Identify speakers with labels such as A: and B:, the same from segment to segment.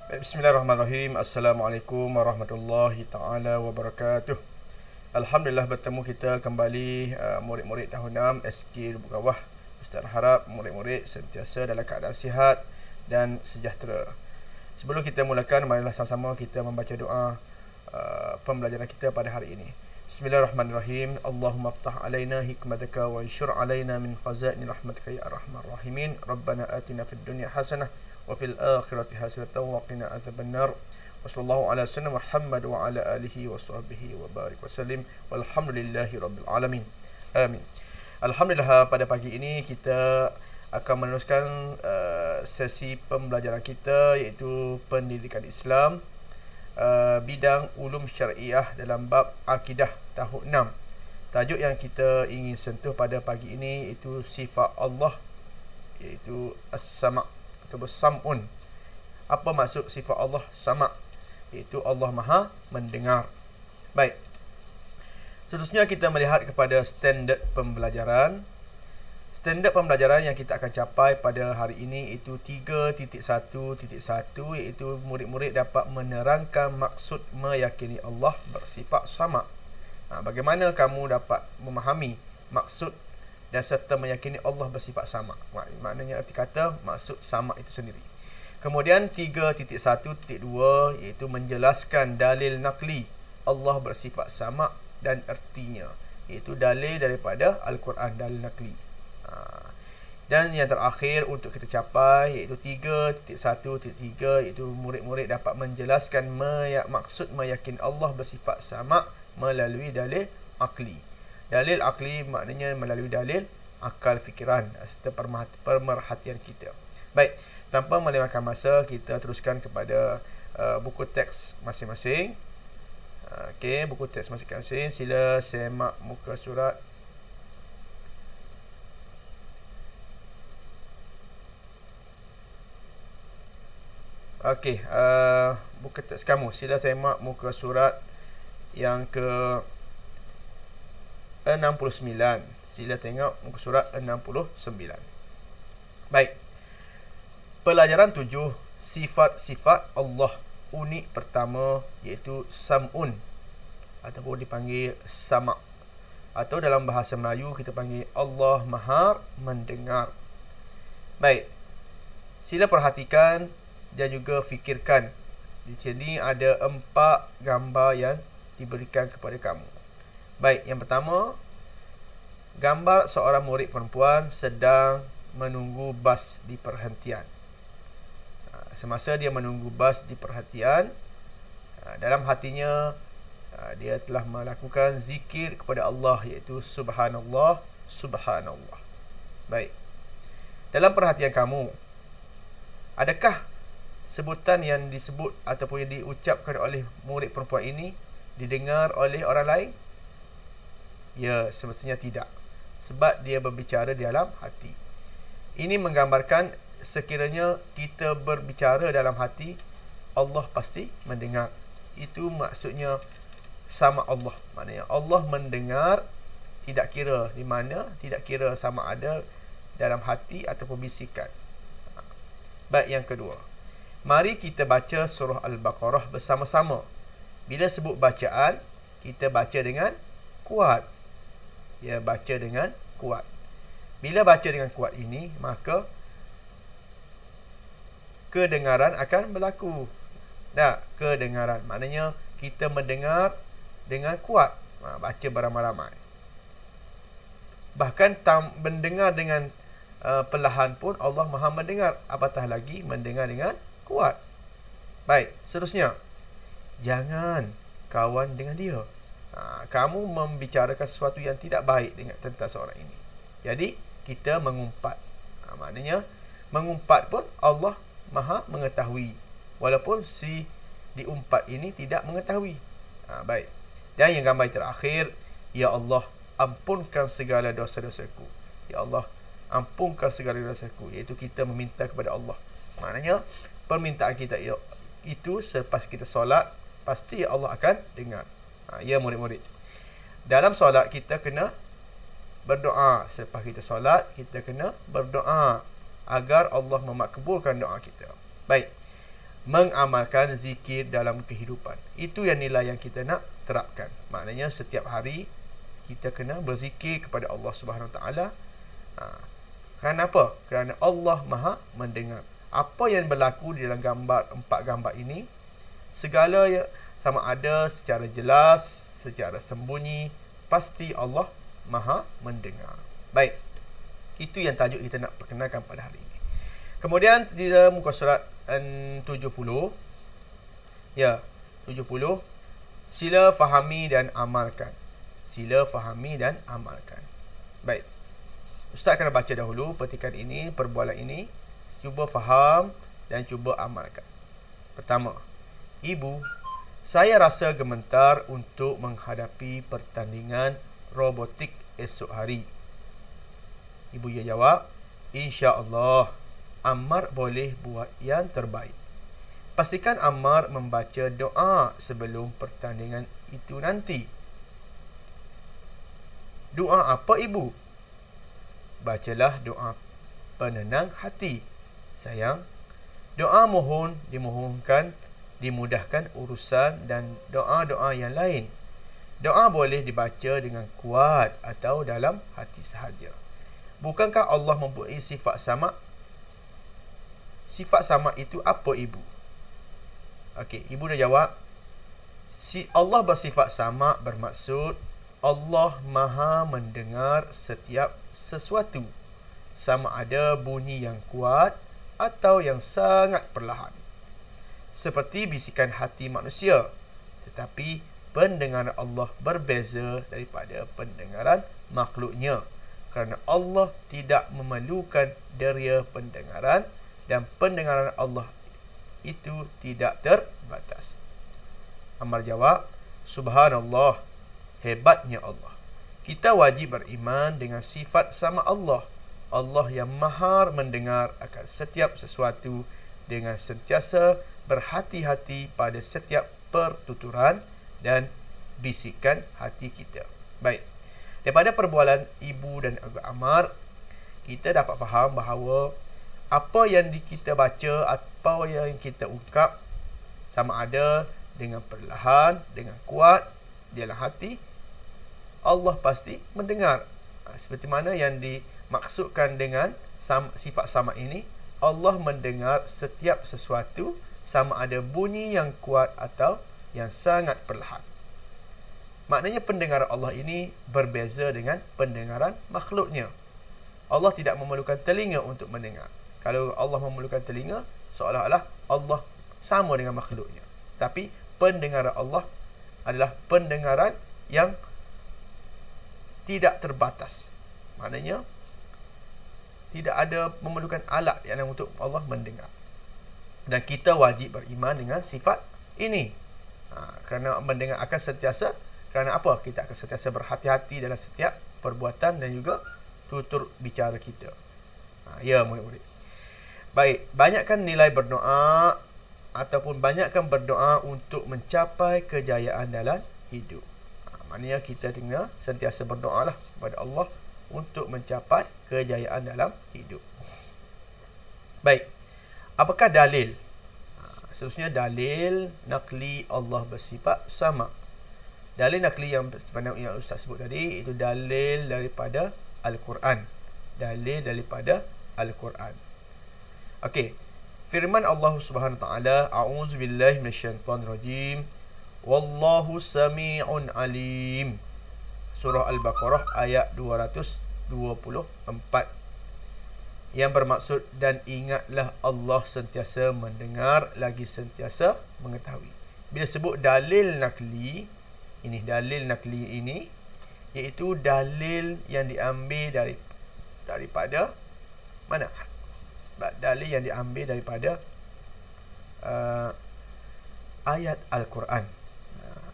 A: Bismillahirrahmanirrahim. Assalamualaikum warahmatullahi taala wabarakatuh. Alhamdulillah bertemu kita kembali murid-murid tahun 6 SK Lubuk Kawah. Ustaz harap murid-murid sentiasa dalam keadaan sihat dan sejahtera. Sebelum kita mulakan, marilah sama-sama kita membaca doa pembelajaran kita pada hari ini. Bismillahirrahmanirrahim. Allahumma aftah alaina hikmataka wa anshur alaina min khazaini rahmatika ya arhamar rahimin. Rabbana atina fid dunya hasanah wa fil akhirati hasanatan wa qina adzabannar. Wassallallahu ala sayyidina Muhammad wa ala alihi wa sahbihi wa barik wasallim. Walhamdulillahi rabbil alamin. Amin. Alhamdulillah, pada pagi ini kita akan meneruskan sesi pembelajaran kita, iaitu pendidikan Islam, bidang ulum syariah dalam bab akidah tahun 6. Tajuk yang kita ingin sentuh pada pagi ini iaitu sifat Allah, iaitu as-sama' atau sam'un. Apa maksud sifat Allah sama'? Iaitu Allah Maha mendengar. Baik. Seterusnya kita melihat kepada standard pembelajaran. Standard pembelajaran yang kita akan capai pada hari ini itu 3.1.1, iaitu murid-murid dapat menerangkan maksud meyakini Allah bersifat sama'. Bagaimana kamu dapat memahami maksud dan serta meyakini Allah bersifat sama'? Maknanya arti kata maksud sama' itu sendiri. Kemudian 3.1.2, iaitu menjelaskan dalil nakli Allah bersifat sama' dan ertinya, iaitu dalil daripada Al-Quran, dalil nakli. Dan yang terakhir untuk kita capai iaitu 3.1.3, iaitu murid-murid dapat menjelaskan maksud meyakini Allah bersifat sama' melalui dalil akli. Dalil akli maknanya melalui dalil akal fikiran serta pemerhatian kita. Baik, tanpa melewatkan masa, kita teruskan kepada buku teks masing-masing. Okey, buku teks masing-masing. Sila semak muka surat . Okey, buku teks kamu, sila semak muka surat yang ke 69. Sila tengok muka surat 69. Baik. Pelajaran 7, sifat-sifat Allah. Unit pertama iaitu sam'un ataupun dipanggil sama', atau dalam bahasa Melayu kita panggil Allah Maha mendengar. Baik. Sila perhatikan dan juga fikirkan. Di sini ada 4 gambar yang diberikan kepada kamu. Baik, yang pertama, gambar seorang murid perempuan sedang menunggu bas di perhentian. Semasa dia menunggu bas di perhentian, dalam hatinya dia telah melakukan zikir kepada Allah, iaitu subhanallah, subhanallah. Baik. Dalam perhatian kamu, adakah sebutan yang disebut ataupun yang diucapkan oleh murid perempuan ini didengar oleh orang lain? Ya, semestinya tidak, sebab dia berbicara di dalam hati. Ini menggambarkan sekiranya kita berbicara dalam hati, Allah pasti mendengar. Itu maksudnya sama Allah. Maknanya Allah mendengar, tidak kira di mana, tidak kira sama ada dalam hati ataupun bisikan. Baik, yang kedua, mari kita baca surah Al-Baqarah bersama-sama. Bila sebut bacaan, kita baca dengan kuat. Ya, baca dengan kuat. Bila baca dengan kuat ini, maka kedengaran akan berlaku. Kedengaran maknanya kita mendengar dengan kuat. Baca beramai-ramai. Bahkan mendengar dengan perlahan pun Allah Maha mendengar, apatah lagi mendengar dengan kuat. Baik, seterusnya, jangan kawan dengan dia. Kamu membicarakan sesuatu yang tidak baik tentang seorang ini. Jadi kita mengumpat. Maknanya mengumpat pun Allah Maha mengetahui, walaupun si diumpat ini tidak mengetahui. Baik. Dan yang gambar terakhir, ya Allah, ampunkan segala dosa-dosaku. Ya Allah, ampunkan segala dosaku, iaitu kita meminta kepada Allah. Maknanya permintaan kita itu selepas kita solat, pasti Allah akan dengar. Ya murid-murid, dalam solat kita kena berdoa. Selepas kita solat, kita kena berdoa agar Allah memakbulkan doa kita. Baik. mengamalkan zikir dalam kehidupan. Itu yang nilai yang kita nak terapkan. Maknanya setiap hari kita kena berzikir kepada Allah Subhanahu Wa Taala. Kerana apa? Kerana Allah Maha mendengar. Apa yang berlaku di dalam empat gambar ini, segala yang sama ada secara jelas, secara sembunyi, pasti Allah Maha mendengar. Baik. Itu yang tajuk kita nak perkenalkan pada hari ini. Kemudian di muka surat 70. Ya, 70. Sila fahami dan amalkan. Sila fahami dan amalkan. Baik. Ustaz akan baca dahulu petikan ini, perbualan ini. Cuba faham dan cuba amalkan. Pertama, Ibu, saya rasa gemetar untuk menghadapi pertandingan robotik esok hari. Ibu ia jawab, insya-Allah, Ammar boleh buat yang terbaik. Pastikan Ammar membaca doa sebelum pertandingan itu nanti. Doa apa, Ibu? Bacalah doa penenang hati. Sayang, doa mohon dimohonkan, dimudahkan urusan dan doa-doa yang lain. Doa boleh dibaca dengan kuat atau dalam hati sahaja. Bukankah Allah mempunyai sifat sama? Sifat sama itu apa, Ibu? Okey, Ibu dah jawab. Allah bersifat sama bermaksud Allah Maha mendengar setiap sesuatu, sama ada bunyi yang kuat atau yang sangat perlahan, seperti bisikan hati manusia. Tetapi pendengaran Allah berbeza daripada pendengaran makhluknya, kerana Allah tidak memerlukan deria pendengaran dan pendengaran Allah itu tidak terbatas. Ammar jawab, Subhanallah, hebatnya Allah. Kita wajib beriman dengan sifat sama Allah. Allah yang maha mendengar akan setiap sesuatu dengan sentiasa berhati-hati pada setiap pertuturan dan bisikan hati kita. Baik. Daripada perbualan Ibu dan Ammar, kita dapat faham bahawa apa yang kita baca, apa yang kita ungkap, sama ada dengan perlahan, dengan kuat di dalam hati, Allah pasti mendengar. Seperti mana yang dimaksudkan dengan sifat sama ini, Allah mendengar setiap sesuatu, sama ada bunyi yang kuat atau yang sangat perlahan. Maknanya pendengaran Allah ini berbeza dengan pendengaran makhluknya. Allah tidak memerlukan telinga untuk mendengar. Kalau Allah memerlukan telinga, seolah-olah Allah sama dengan makhluknya. Tapi pendengaran Allah adalah pendengaran yang tidak terbatas. Maknanya tidak ada memerlukan alat yang untuk Allah mendengar. Dan kita wajib beriman dengan sifat ini. Kerana mendengar akan sentiasa, kerana apa? Kita akan sentiasa berhati-hati dalam setiap perbuatan dan juga tutur bicara kita. Ya, murid-murid. Baik, banyakkan nilai berdoa ataupun banyakkan berdoa untuk mencapai kejayaan dalam hidup. Maknanya kita kena sentiasa berdoa lah kepada Allah untuk mencapai kejayaan dalam hidup. Baik, apakah dalil? Seterusnya dalil nakli Allah bersifat sama. Dalil nakli yang sebenarnya Ustaz sebut tadi, itu dalil daripada Al-Quran. Dalil daripada Al-Quran. Okey. Firman Allah Subhanahu Wa Taala, A'udzubillahi minasyaitonirrajim. Wallahu sami'un alim. Surah Al-Baqarah ayat 224. Yang bermaksud, dan ingatlah Allah sentiasa mendengar lagi sentiasa mengetahui. Bila sebut dalil nakli, ini dalil nakli ini iaitu dalil yang diambil daripada mana? Dalil yang diambil daripada ayat Al-Quran.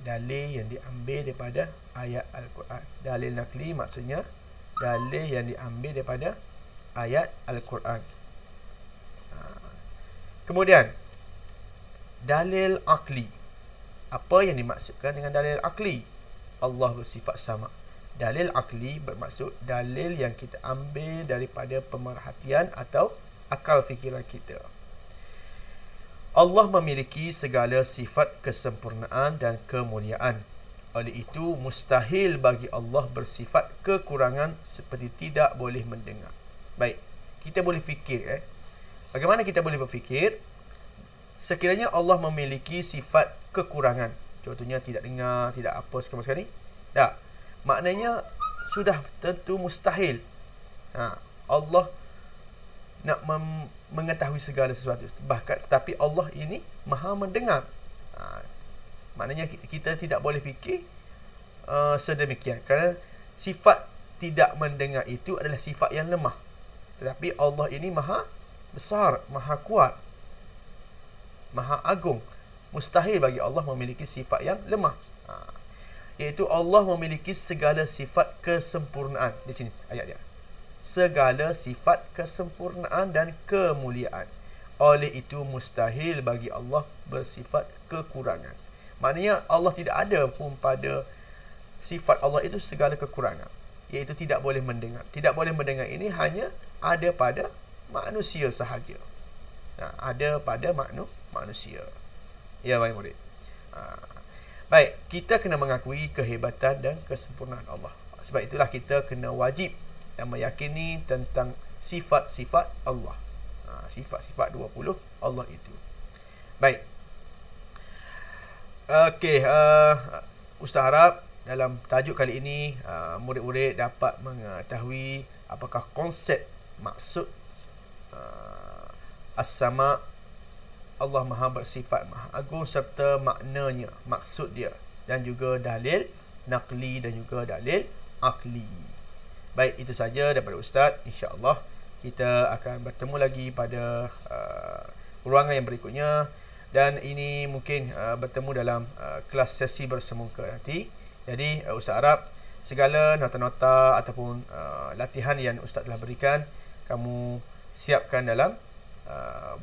A: Dalil yang diambil daripada ayat Al-Quran. Dalil nakli maksudnya dalil yang diambil daripada ayat Al-Quran. Kemudian dalil akli. Apa yang dimaksudkan dengan dalil akli? Allah bersifat sama. Dalil akli bermaksud dalil yang kita ambil daripada pemerhatian atau akal fikiran kita. Allah memiliki segala sifat kesempurnaan dan kemuliaan. Oleh itu, mustahil bagi Allah bersifat kekurangan seperti tidak boleh mendengar. Baik, kita boleh fikir. Bagaimana kita boleh berfikir? Sekiranya Allah memiliki sifat kekurangan, contohnya tidak dengar, tidak apa sama sekali, tak, maknanya sudah tentu mustahil. Allah nak mengetahui segala sesuatu. Bahkan tetapi Allah ini Maha mendengar. Maknanya kita tidak boleh fikir sedemikian, kerana sifat tidak mendengar itu adalah sifat yang lemah. Tetapi Allah ini Maha besar, Maha kuat, Maha agung. Mustahil bagi Allah memiliki sifat yang lemah. Iaitu Allah memiliki segala sifat kesempurnaan. Di sini ayat dia. Segala sifat kesempurnaan dan kemuliaan. Oleh itu mustahil bagi Allah bersifat kekurangan. Maknanya Allah tidak ada pun pada sifat Allah itu segala kekurangan, iaitu tidak boleh mendengar. Tidak boleh mendengar ini hanya ada pada manusia sahaja. Ada pada manusia. Ya, baik murid. Baik, kita kena mengakui kehebatan dan kesempurnaan Allah. Sebab itulah kita kena wajib dan meyakini tentang sifat-sifat Allah. Sifat-sifat 20 Allah itu. Baik. Okey, Ustaz harap dalam tajuk kali ini murid-murid dapat mengetahui apakah konsep maksud as-sama, Allah Maha bersifat Maha Agung, serta maknanya, maksud dia, dan juga dalil naqli dan juga dalil akli. Baik, itu saja daripada Ustaz. InsyaAllah kita akan bertemu lagi pada ruangan yang berikutnya, dan ini mungkin bertemu dalam kelas sesi bersemuka nanti. Jadi Ustaz harap segala nota-nota ataupun latihan yang Ustaz telah berikan, kamu siapkan dalam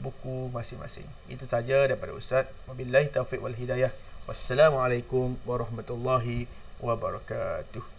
A: buku masing-masing. Itu saja daripada Ustaz. Wabillahi taufiq wal hidayah. Wassalamualaikum warahmatullahi wabarakatuh.